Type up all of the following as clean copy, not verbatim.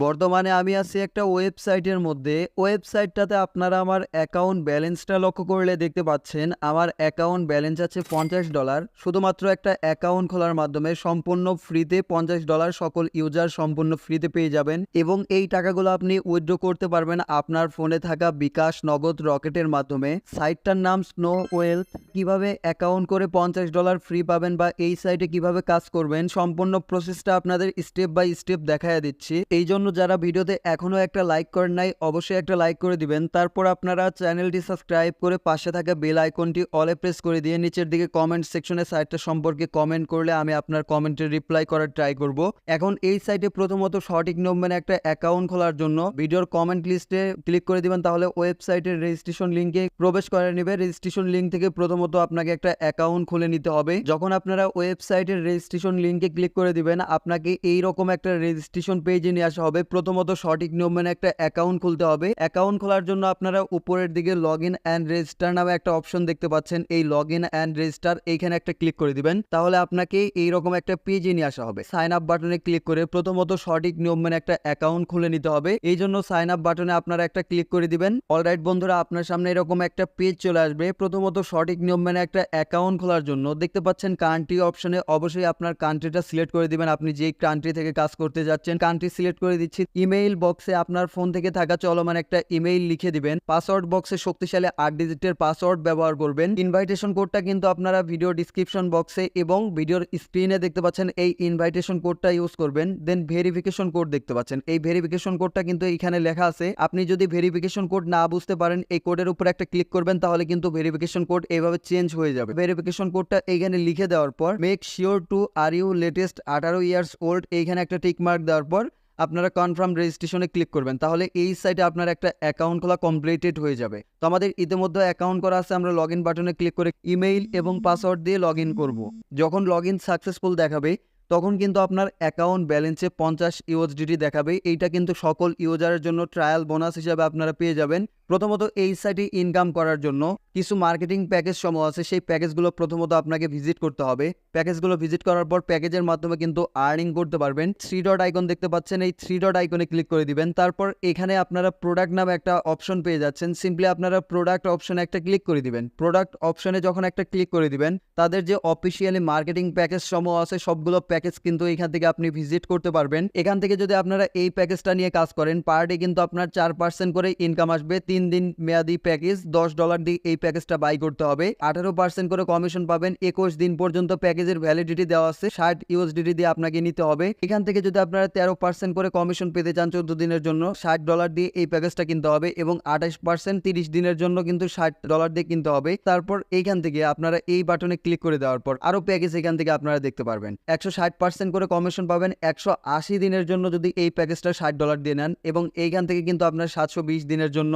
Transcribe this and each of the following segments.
বর্তমানে আমি আছি একটা ওয়েবসাইটের মধ্যে। ওয়েবসাইটটাতে আপনারা আমার অ্যাকাউন্ট ব্যালেন্সটা লক্ষ্য করলে দেখতে পাচ্ছেন, আমার অ্যাকাউন্ট ব্যালেন্স আছে $50। শুধুমাত্র একটা অ্যাকাউন্ট খোলার মাধ্যমে সম্পূর্ণ ফ্রিতে $50 সকল ইউজার সম্পূর্ণ ফ্রিতে পেয়ে যাবেন এবং এই টাকাগুলো আপনি উইথড্র করতে পারবেন আপনার ফোনে থাকা বিকাশ, নগদ, রকেটের মাধ্যমে। সাইটটার নাম স্নো ওয়েলথ। কিভাবে অ্যাকাউন্ট করে $50 ফ্রি পাবেন বা এই সাইটে কিভাবে কাজ করবেন সম্পূর্ণ প্রসেসটা আপনাদের স্টেপ বাই স্টেপ দেখায় দিচ্ছি। এই জন্য যারা ভিডিওতে এখনো একটা লাইক করেন নাই অবশ্যই একটা লাইক করে দিবেন। তারপর আপনারা চ্যানেলটি সাবস্ক্রাইব করে পাশে থাকা বেল আইকনটি অলে প্রেস করে দিয়ে নিচের দিকে কমেন্ট সেকশনে সাইটটা সম্পর্কে কমেন্ট করলে আমি আপনার কমেন্টের রিপ্লাই করার ট্রাই করব। এখন এই সাইটে প্রথমত সঠিক নিয়ম মেনে একটা অ্যাকাউন্ট খোলার জন্য ভিডিওর কমেন্ট লিস্টে ক্লিক করে দিবেন, তাহলে ওয়েবসাইটের রেজিস্ট্রেশন লিঙ্কে প্রবেশ করে নেবে। রেজিস্ট্রেশন লিঙ্ক থেকে প্রথমত আপনাকে একটা অ্যাকাউন্ট খুলে নিতে হবে। যখন আপনারা ওয়েবসাইটের রেজিস্ট্রেশন লিঙ্কে ক্লিক করে দিবেন আপনাকে এইরকম একটা রেজিস্ট্রেশন পেজে নিয়ে আসা হবে। প্রথমত সঠিক নিয়ম মেনে একটা অ্যাকাউন্ট খুলতে হবে। অ্যাকাউন্ট খোলার জন্য আপনারা উপরের দিকে লগ ইন অ্যান্ড রেজিস্টার নামে একটা অপশন দেখতে পাচ্ছেন। এই লগ ইন অ্যান্ড রেজিস্টার এইখানে একটা ক্লিক করে দিবেন, তাহলে আপনাকে এইরকম একটা পেজে নিয়ে আসা হবে। সাইন আপ বাটনে ক্লিক করে প্রথমত সঠিক নিয়ম মেনে একটা অ্যাকাউন্ট খুলে নিতে হবে। এই জন্য সাইন আপ বাটনে আপনারা একটা ক্লিক করে দিবেন। অলরাইট বন্ধুরা, আপনার সামনে এরকম একটা পেজ চলে আসবে। প্রথমত সঠিক নিয়ম মেনে একটা অ্যাকাউন্ট খোলার জন্য দেখতে পাচ্ছেন কান্ট্রি অপশনে অবশ্যই আপনার কান্ট্রিটা সিলেক্ট করে দিবেন। আপনি যেই কান্ট্রি থেকে কাজ করতে যাচ্ছেন কান্ট্রি সিলেক্ট করে দিচ্ছি। ইমেইল বক্সে আপনার ফোন থেকে থাকা চলমান একটা ইমেইল লিখে দিবেন। পাসওয়ার্ড বক্সে শক্তিশালী 8 ডিজিটের পাসওয়ার্ড ব্যবহার করবেন। ইনভাইটেশন কোডটা কিন্তু আপনারা ভিডিও ডিসক্রিপশন বক্সে এবং ভিডিওর স্ক্রিনে দেখতে পাচ্ছেন এই ইনভাইটেশন কোডটা ইউজ করবেন। দেন ভেরিফিকেশন কোড দেখতে পাচ্ছেন, এই ভেরিফিকেশন কোডটা কিন্তু এখানে লেখা আছে। আপনি যদি ভেরিফিকেশন কোড না বুঝতে পারেন এই কোডের উপর একটা ক্লিক করবেন, তাহলে কিন্তু ভেরিফিকেশন কোড এইভাবে চেঞ্জ হয়ে যাবে। ভেরিফিকেশন কোডটা এইখানে লিখে দেওয়ার পর make sure to are you at least 18 years old এইখানে একটা টিক মার্ক দেওয়ার পর আপনারা কনফার্ম রেজিস্ট্রেশনে ক্লিক করবেন, তাহলে এই সাইটে আপনার একটা অ্যাকাউন্ট খোলা কমপ্লিটেড হয়ে যাবে। তো আমাদের ইতিমধ্যে অ্যাকাউন্ট করা আছে, আমরা লগ ইন বাটনে ক্লিক করে ইমেইল এবং পাসওয়ার্ড দিয়ে লগ ইন করবো। যখন লগ ইন সাকসেসফুল দেখাবে তখন কিন্তু আপনার অ্যাকাউন্ট ব্যালেন্সে 50 ইউএসডিটি দেখাবে। এইটা কিন্তু সকল ইউজারের জন্য ট্রায়াল বোনাস হিসাবে আপনারা পেয়ে যাবেন। প্রথমত এই সাইটে ইনকাম করার জন্য কিছু মার্কেটিং প্যাকেজ সমূহ আছে, সেই প্যাকেজগুলো প্রথমত আপনাকে ভিজিট করতে হবে। প্যাকেজগুলো ভিজিট করার পর প্যাকেজের মাধ্যমে কিন্তু আর্নিং করতে পারবেন। 3 ডট আইকন দেখতে পাচ্ছেন, এই 3 ডট আইকনে ক্লিক করে দিবেন। তারপর এখানে আপনারা প্রোডাক্ট নামে একটা অপশন পেয়ে যাচ্ছেন। সিম্পলি আপনারা প্রোডাক্ট অপশনে একটা ক্লিক করে দিবেন। প্রোডাক্ট অপশনে যখন একটা ক্লিক করে দিবেন তাদের যে অফিসিয়ালি মার্কেটিং প্যাকেজ সমূহ আছে সবগুলো প্যাকেজ কিন্তু এখান থেকে আপনি ভিজিট করতে পারবেন। এখান থেকে যদি আপনারা এই প্যাকেজটা নিয়ে কাজ করেন পার ডে কিন্তু আপনার 4% করে ইনকাম আসবে। 3 দিন মেয়াদি প্যাকেজ $10 দিয়ে এই প্যাকেজটা বাই করতে হবে। 18% করে কমিশন পাবেন। 21 দিন পর্যন্ত প্যাকেজের ভ্যালিডিটি দেওয়া আছে। 60 ইউএসডিটি দিয়ে আপনাকে নিতে হবে। এখান থেকে যদি আপনারা 13% করে কমিশন পেতে চান 14 দিনের জন্য $60 দিয়ে এই প্যাকেজটা কিনতে হবে এবং 28% 30 দিনের জন্য কিন্তু $60 দিয়ে কিনতে হবে। তারপর এইখান থেকে আপনারা এই বাটনে ক্লিক করে দেওয়ার পর আরো প্যাকেজ এখান থেকে আপনারা দেখতে পারবেন। 160% করে কমিশন পাবেন 180 দিনের জন্য যদি এই প্যাকেজটা $60 দিয়ে নেন এবং এইখান থেকে কিন্তু আপনার 720 দিনের জন্য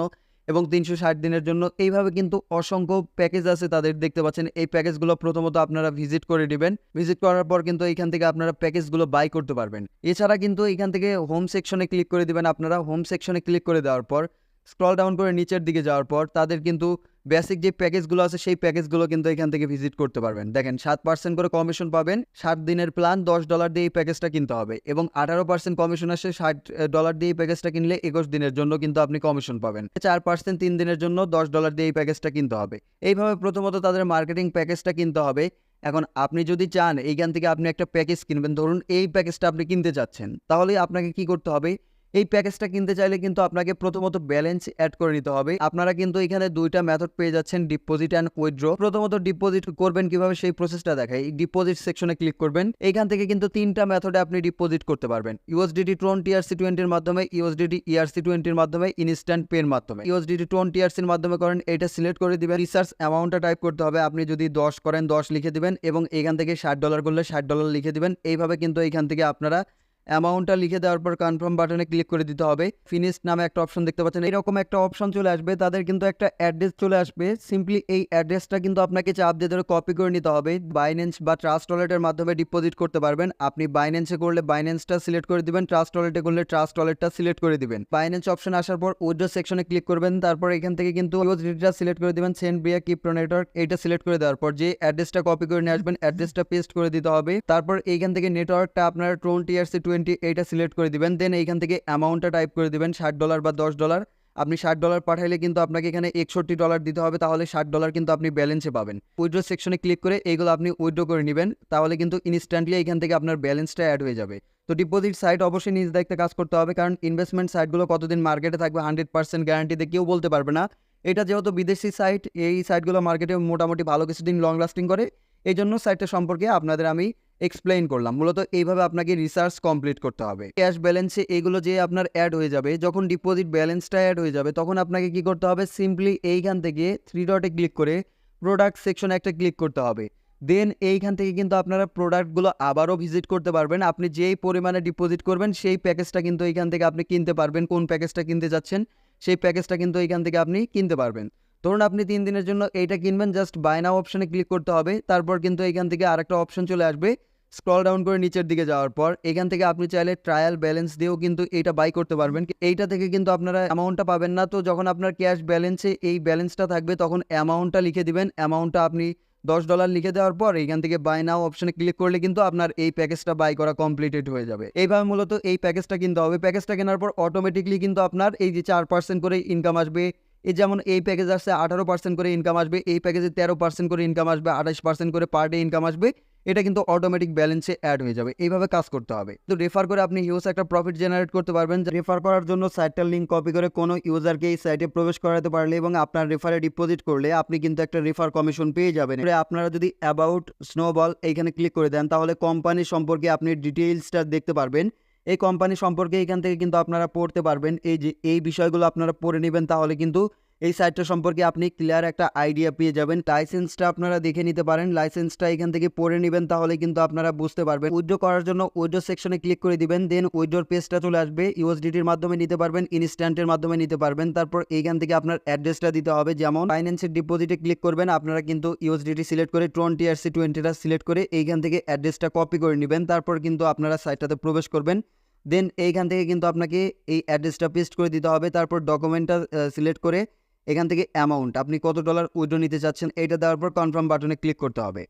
এবং 360 দিনের জন্য এইভাবে কিন্তু অসংখ্য প্যাকেজ আছে তাদের দেখতে পাচ্ছেন। এই প্যাকেজগুলো প্রথমত আপনারা ভিজিট করে দিবেন। ভিজিট করার পর কিন্তু এইখান থেকে আপনারা প্যাকেজগুলো বাই করতে পারবেন। এছাড়া কিন্তু এইখান থেকে হোম সেকশনে ক্লিক করে দিবেন। আপনারা হোম সেকশনে ক্লিক করে দেওয়ার পর স্ক্রল ডাউন করে নিচের দিকে যাওয়ার পর তাদের কিন্তু বেসিক যে প্যাকেজগুলো আছে সেই প্যাকেজগুলো কিন্তু এখান থেকে ভিজিট করতে পারবেন। দেখেন 7% করে কমিশন পাবেন। 7 দিনের প্ল্যান $10 দিয়ে এই প্যাকেজটা কিনতে হবে এবং 18% কমিশন আসে। $60 দিয়ে এই প্যাকেজটা কিনলে 21 দিনের জন্য কিন্তু আপনি কমিশন পাবেন। 4% 3 দিনের জন্য $10 দিয়ে এই প্যাকেজটা কিনতে হবে। এইভাবে প্রথমত তাদের মার্কেটিং প্যাকেজটা কিনতে হবে। এখন আপনি যদি চান এইখান থেকে আপনি একটা প্যাকেজ কিনবেন, ধরুন এই প্যাকেজটা আপনি কিনতে চাচ্ছেন, তাহলে আপনাকে কি করতে হবে, এই প্যাকেজটা কিনতে চাইলে কিন্তু আপনাকে প্রথমত ব্যালেন্স অ্যাড করে নিতে হবে। আপনারা কিন্তু এখানে দুইটা মেথড পেয়ে যাচ্ছেন, ডিপোজিট অ্যান্ড উইথড্র। প্রথমত ডিপোজিট করবেন কিভাবে সেই প্রসেসটা দেখাই। ডিপোজিট সেকশনে ক্লিক করবেন। এখান থেকে কিন্তু 3টা মেথডে আপনি ডিপোজিট করতে পারবেন। ইউএসডিটি ট্রন TRC20 এর মাধ্যমে, ইউএসডিটি ERC20 এর মাধ্যমে, ইনস্ট্যান্ট পের মাধ্যমে। ইউএসডিটি ট্রন TRC এর মাধ্যমে করেন, এটা সিলেক্ট করে দিবেন। রিসার্চ অ্যামাউন্টটা টাইপ করতে হবে। আপনি যদি 10 করেন 10 লিখে দিবেন এবং এখান থেকে $60 করলে $60 লিখে দিবেন। এইভাবে কিন্তু এখান থেকে আপনারা অ্যামাউন্টটা লিখে দেওয়ার পর কনফার্ম বাটনে ক্লিক করে দিতে হবে। ফিনিশ নামে একটা অপশন দেখতে পাচ্ছেন, এরকম একটা অপশন চলে আসবে। তাদের কিন্তু একটা অ্যাড্রেস চলে আসবে। সিম্পলি এই অ্যাড্রেসটা কিন্তু আপনাকে চাপ দিয়ে ধরে কপি করে নিতে হবে। বাইন্যান্স বা ট্রাস্ট ওয়ালেটের মাধ্যমে ডিপোজিট করতে পারবেন। আপনি বাইন্যান্সে করলে বাইন্যান্সটা সিলেক্ট করে দিবেন, ট্রাস্ট ওয়ালেটে করলে ট্রাস্ট ওয়ালেটটা সিলেক্ট করে দিবেন। বাইন্যান্স অপশন আসার পর উইথড্র সেকশনে ক্লিক করবেন। তারপর এখান থেকে কিন্তু ইউএসডিটা সিলেক্ট করে দিবেন। সেন্ড ভিয়া ক্রিপ্টো নেটওয়ার্ক এইটা সিলেক্ট করে দেওয়ার পর যে অ্যাড্রেসটা কপি করে নিয়ে আসবেন অ্যাড্রেসটা পেস্ট করে দিতে হবে। তারপর এইখান থেকে নেটওয়ার্কটা আপনার ট্রন TRC20 ERC20 এইটা সিলেক্ট করে দিবেন। দেন এইখান থেকে অ্যামাউন্টটা টাইপ করে দিবেন $60 বা $10। আপনি $60 পাঠাইলে কিন্তু আপনাকে এখানে $61 দিতে হবে, তাহলে $60 কিন্তু আপনি ব্যালেন্সে পাবেন। উইথড্র সেকশনে ক্লিক করে এইগুলো আপনি উইথড্র করে নেবেন, তাহলে কিন্তু ইনস্ট্যান্টলি এখান থেকে আপনার ব্যালেন্সটা অ্যাড হয়ে যাবে। তো ডিপোজিট সাইট অবশ্যই নিজ দায়িত্বে কাজ করতে হবে, কারণ ইনভেস্টমেন্ট সাইটগুলো কতদিন মার্কেটে থাকবে 100% গ্যারান্টিতে কেউ বলতে পারবে না। এটা যেহেতু বিদেশি সাইট, এই সাইটগুলো মার্কেটে মোটামুটি ভালো কিছুদিন লং লাস্টিং করে, এই জন্য সাইটটা সম্পর্কে আপনাদের আমি এক্সপ্লেইন করলাম। মূলত এইভাবে আপনাকে রিসার্চ কমপ্লিট করতে হবে। ক্যাশ ব্যালেন্সে এগুলো যে আপনার অ্যাড হয়ে যাবে, যখন ডিপোজিট ব্যালেন্সটা অ্যাড হয়ে যাবে তখন আপনাকে কি করতে হবে, সিম্পলি এইখান থেকে 3 ডটে ক্লিক করে প্রোডাক্ট সেকশনে একটা ক্লিক করতে হবে। দেন এইখান থেকে কিন্তু আপনারা প্রোডাক্টগুলো আবারও ভিজিট করতে পারবেন। আপনি যেই পরিমাণে ডিপোজিট করবেন সেই প্যাকেজটা কিন্তু এইখান থেকে আপনি কিনতে পারবেন। কোন প্যাকেজটা কিনতে যাচ্ছেন সেই প্যাকেজটা কিন্তু এইখান থেকে আপনি কিনতে পারবেন। ধরুন আপনি 3 দিনের জন্য এইটা কিনবেন, জাস্ট বাই নাও অপশনে ক্লিক করতে হবে। তারপর কিন্তু এইখান থেকে আরেকটা অপশন চলে আসবে, স্ক্রল ডাউন করে নিচের দিকে যাওয়ার পর এখান থেকে আপনি চাইলে ট্রায়াল ব্যালেন্স দিয়েও কিন্তু এইটা বাই করতে পারবেন। এইটা থেকে কিন্তু আপনারা অ্যামাউন্টটা পাবেন না। তো যখন আপনার ক্যাশ ব্যালেন্সে এই ব্যালেন্সটা থাকবে তখন অ্যামাউন্টটা লিখে দিবেন। অ্যামাউন্টটা আপনি $10 লিখে দেওয়ার পর এইখান থেকে বাই নাও অপশনে ক্লিক করলে কিন্তু আপনার এই প্যাকেজটা বাই করা কমপ্লিটেড হয়ে যাবে। এইভাবে মূলত এই প্যাকেজটা কিনতে হবে। প্যাকেজটা কেনার পর অটোমেটিকলি কিন্তু আপনার এই যে 4% করে ইনকাম আসবে। এই যেমন এই প্যাকেজ আসছে 18% করে ইনকাম আসবে, এই প্যাকেজে 13% করে ইনকাম আসবে, 28% করে পার ডে ইনকাম আসবে। এটা কিন্তু অটোমেটিক ব্যালেন্সে অ্যাড হয়ে যাবে। এইভাবে কাজ করতে হবে। তো রেফার করে আপনি হিউজ একটা প্রফিট জেনারেট করতে পারবেন। রেফার করার জন্য সাইটটার লিঙ্ক কপি করে কোনো ইউজারকে এই সাইটে প্রবেশ করাতে পারলে এবং আপনার রেফারে ডিপোজিট করলে আপনি কিন্তু একটা রেফার কমিশন পেয়ে যাবেন। আপনারা যদি অ্যাবাউট স্নোবল এইখানে ক্লিক করে দেন তাহলে কোম্পানি সম্পর্কে আপনি ডিটেইলসটা দেখতে পারবেন। এই কোম্পানি সম্পর্কে এখান থেকে কিন্তু আপনারা পড়তে পারবেন। এই যে এই বিষয়গুলো আপনারা পড়ে নেবেন, তাহলে কিন্তু এই সাইটটা সম্পর্কে আপনি ক্লিয়ার একটা আইডিয়া পেয়ে যাবেন। লাইসেন্সটা আপনারা দেখে নিতে পারেন, লাইসেন্সটা এখান থেকে পড়ে নেবেন, তাহলে কিন্তু আপনারা বুঝতে পারবেন। উইথড্র করার জন্য উইথড্র সেকশনে ক্লিক করে দিবেন। দেন উইথড্রর পেজটা চলে আসবে। ইউএসডিটির মাধ্যমে নিতে পারবেন, ইনস্ট্যান্টের মাধ্যমে নিতে পারবেন। তারপর এইখান থেকে আপনার অ্যাড্রেসটা দিতে হবে। যেমন ফাইন্যান্সের ডিপোজিটে ক্লিক করবেন, আপনারা কিন্তু ইউএসডিটি সিলেক্ট করে 20 ERC20টা সিলেক্ট করে এইখান থেকে অ্যাড্রেসটা কপি করে নেবেন। তারপর কিন্তু আপনারা সাইটটাতে প্রবেশ করবেন। দেন এইখান থেকে কিন্তু আপনাকে এই অ্যাড্রেসটা পেস্ট করে দিতে হবে। তারপর ডকুমেন্টটা সিলেক্ট করে এখান থেকে অ্যামাউন্ট আপনি কত ডলার উইথড্র নিতে চাচ্ছেন এইটা দেওয়ার পর কনফার্ম বাটনে ক্লিক করতে হবে।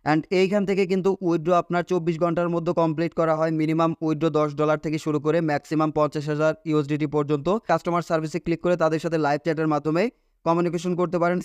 অ্যান্ড এইখান থেকে কিন্তু উইথড্র আপনার 24 ঘন্টার মধ্যে কমপ্লিট করা হয়। মিনিমাম উইথড্র $10 থেকে শুরু করে ম্যাক্সিমাম 50,000 USDT পর্যন্ত। কাস্টমার সার্ভিসে ক্লিক করে তাদের সাথে লাইভ চ্যাটের মাধ্যমে কমিউনিকেশন করতে পারেন।